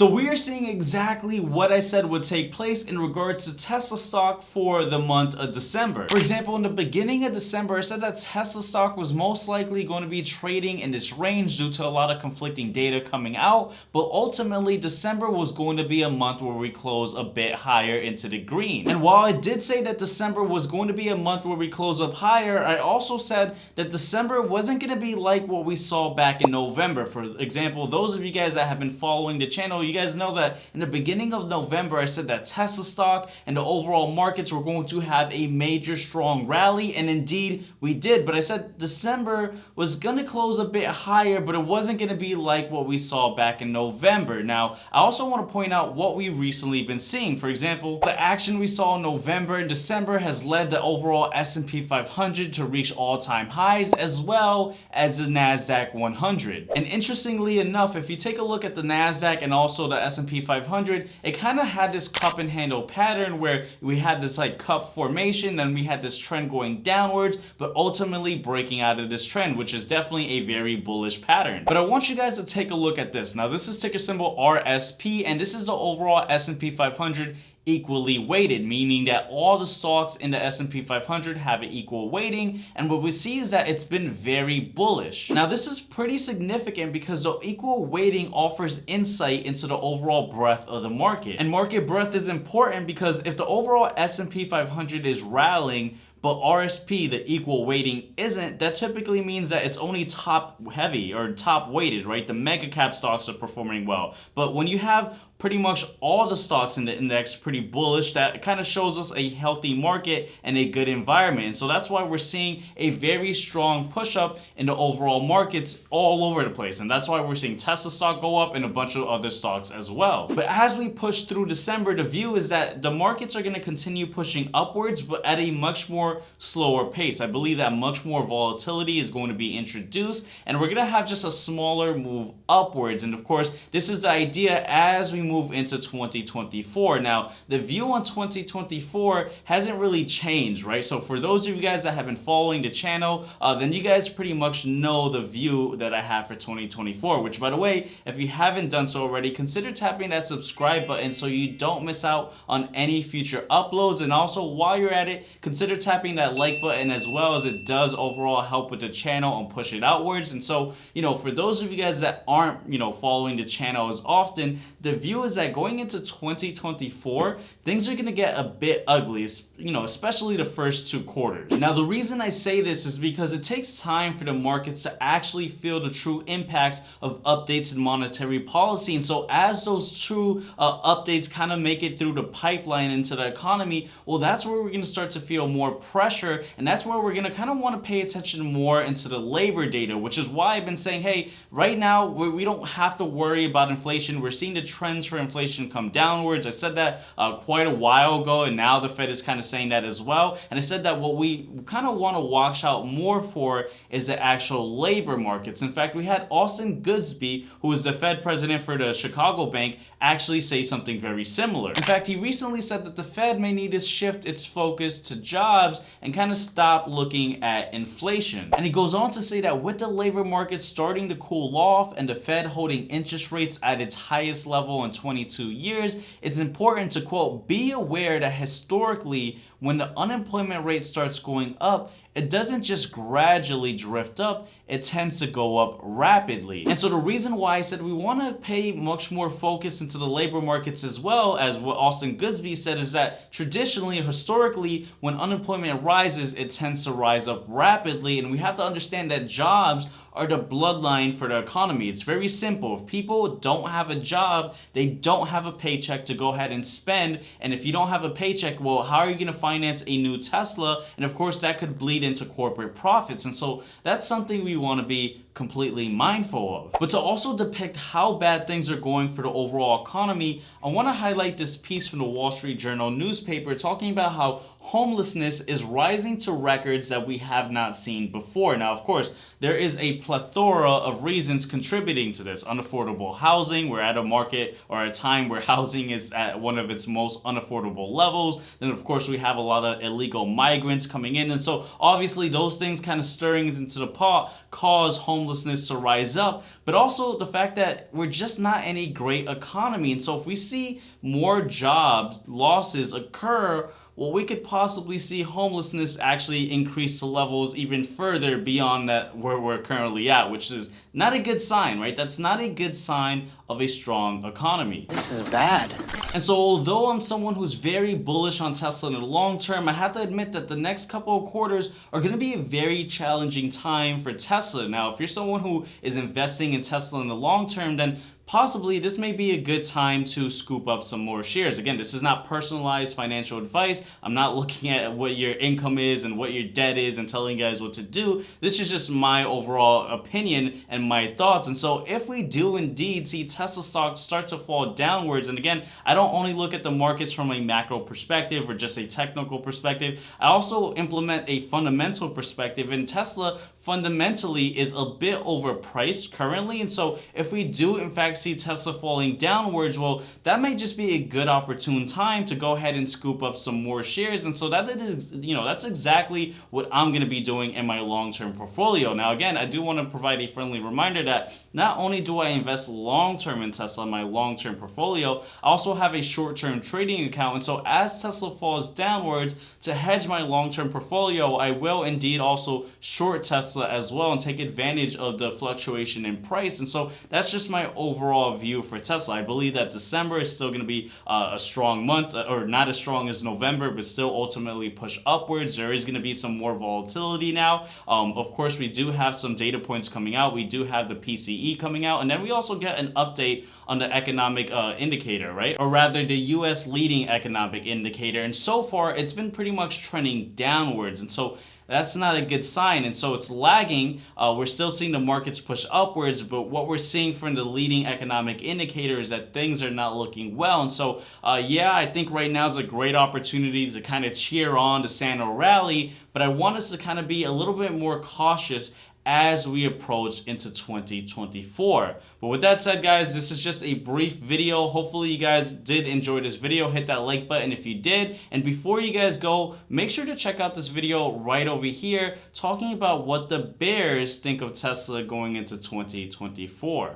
So we are seeing exactly what I said would take place in regards to Tesla stock for the month of December. For example, in the beginning of December, I said that Tesla stock was most likely going to be trading in this range due to a lot of conflicting data coming out, but ultimately December was going to be a month where we close a bit higher into the green. And while I did say that December was going to be a month where we close up higher, I also said that December wasn't going to be like what we saw back in November. For example, those of you guys that have been following the channel, you guys know that in the beginning of November, I said that Tesla stock and the overall markets were going to have a major strong rally, and indeed we did. But I said December was going to close a bit higher, but it wasn't going to be like what we saw back in November. Now, I also want to point out what we've recently been seeing. For example, the action we saw in November and December has led the overall S&P 500 to reach all-time highs, as well as the NASDAQ 100. And interestingly enough, if you take a look at the NASDAQ and also the S&P 500, it kind of had this cup and handle pattern where we had this like cup formation and we had this trend going downwards, but ultimately breaking out of this trend, which is definitely a very bullish pattern. But I want you guys to take a look at this. Now, this is ticker symbol RSP, and this is the overall S&P 500 equally weighted, meaning that all the stocks in the S&P 500 have an equal weighting, and what we see is that it's been very bullish. Now, this is pretty significant because the equal weighting offers insight into the overall breadth of the market. And market breadth is important because if the overall S&P 500 is rallying, but RSP, the equal weighting, isn't, that typically means that it's only top heavy or top weighted, right? The mega cap stocks are performing well. But when you have pretty much all the stocks in the index pretty bullish, that kind of shows us a healthy market and a good environment. And so that's why we're seeing a very strong push up in the overall markets all over the place. And that's why we're seeing Tesla stock go up and a bunch of other stocks as well. But as we push through December, the view is that the markets are going to continue pushing upwards, but at a much more slower pace. I believe that much more volatility is going to be introduced, and we're going to have just a smaller move upwards. And of course, this is the idea as we move into 2024. Now, the view on 2024 hasn't really changed, right? So for those of you guys that have been following the channel, then you guys pretty much know the view that I have for 2024, which, by the way, if you haven't done so already, consider tapping that subscribe button so you don't miss out on any future uploads. And also, while you're at it, consider tapping that like button as well, as it does overall help with the channel and push it outwards. And so, for those of you guys that aren't, following the channel as often, the view is that going into 2024, things are going to get a bit ugly, especially the first 2 quarters. Now, the reason I say this is because it takes time for the markets to actually feel the true impacts of updates in monetary policy. And so as those true updates kind of make it through the pipeline into the economy, well, that's where we're going to start to feel more pressure. And that's where we're going to kind of want to pay attention more into the labor data, which is why I've been saying, hey, right now, we don't have to worry about inflation. We're seeing the trends for inflation come downwards. I said that quite a while ago, and now the Fed is kind of saying that as well. And I said that what we kind of want to watch out more for is the actual labor markets. In fact, we had Austin Goodsby, who is the Fed president for the Chicago Bank, actually say something very similar. In fact, he recently said that the Fed may need to shift its focus to jobs and kind of stop looking at inflation. And he goes on to say that with the labor market starting to cool off and the Fed holding interest rates at its highest level in 22 years, it's important to, quote, be aware that historically, when the unemployment rate starts going up, it doesn't just gradually drift up, it tends to go up rapidly. And so the reason why I said we want to pay much more focus into the labor markets as well, as what Austin Goodsby said, is that traditionally, historically, when unemployment rises, it tends to rise up rapidly. And we have to understand that jobs are the bloodline for the economy. It's very simple. If people don't have a job, they don't have a paycheck to go ahead and spend. And if you don't have a paycheck, well, how are you going to finance a new Tesla? And of course, that could bleed into corporate profits. And so that's something we want to be completely mindful of. But to also depict how bad things are going for the overall economy, I want to highlight this piece from the Wall Street Journal newspaper talking about how homelessness is rising to records that we have not seen before. Now, of course, there is a plethora of reasons contributing to this. Unaffordable housing. We're at a market or a time where housing is at one of its most unaffordable levels. Then, of course, we have a lot of illegal migrants coming in. And so, obviously, those things kind of stirring into the pot cause homelessness homelessness to rise up, but also the fact that we're just not in a great economy. And so if we see more jobs losses occur, well, we could possibly see homelessness actually increase to levels even further beyond that where we're currently at, which is not a good sign, right? That's not a good sign of a strong economy. This is bad. And so although I'm someone who's very bullish on Tesla in the long term, I have to admit that the next couple of quarters are going to be a very challenging time for Tesla. Now, if you're someone who is investing in Tesla in the long term, then possibly this may be a good time to scoop up some more shares. Again, this is not personalized financial advice. I'm not looking at what your income is and what your debt is and telling you guys what to do. This is just my overall opinion and my thoughts. And so if we do indeed see Tesla stock start to fall downwards, and again, I don't only look at the markets from a macro perspective or just a technical perspective, I also implement a fundamental perspective, and Tesla fundamentally is a bit overpriced currently. And so if we do in fact see Tesla falling downwards, well, that may just be a good opportune time to go ahead and scoop up some more shares. And so that is, that's exactly what I'm going to be doing in my long-term portfolio. Now, again, I do want to provide a friendly reminder that not only do I invest long-term in Tesla in my long-term portfolio, I also have a short-term trading account. And so as Tesla falls downwards, to hedge my long-term portfolio, I will indeed also short Tesla as well and take advantage of the fluctuation in price. And so that's just my overall view for Tesla. I believe that December is still going to be a strong month, or not as strong as November, but still ultimately push upwards. There is going to be some more volatility now. Of course, we do have some data points coming out. We do have the PCE coming out, and then we also get an update on the economic indicator, right? Or rather, the US leading economic indicator. And so far, it's been pretty much trending downwards. And so that's not a good sign. And so it's lagging. We're still seeing the markets push upwards, but what we're seeing from the leading economic indicator is that things are not looking well. And so, yeah, I think right now is a great opportunity to kind of cheer on the Sano rally, but I want us to kind of be a little bit more cautious as we approach into 2024. But with that said, guys, this is just a brief video. Hopefully you guys did enjoy this video. Hit that like button if you did. And before you guys go, make sure to check out this video right over here talking about what the bears think of Tesla going into 2024.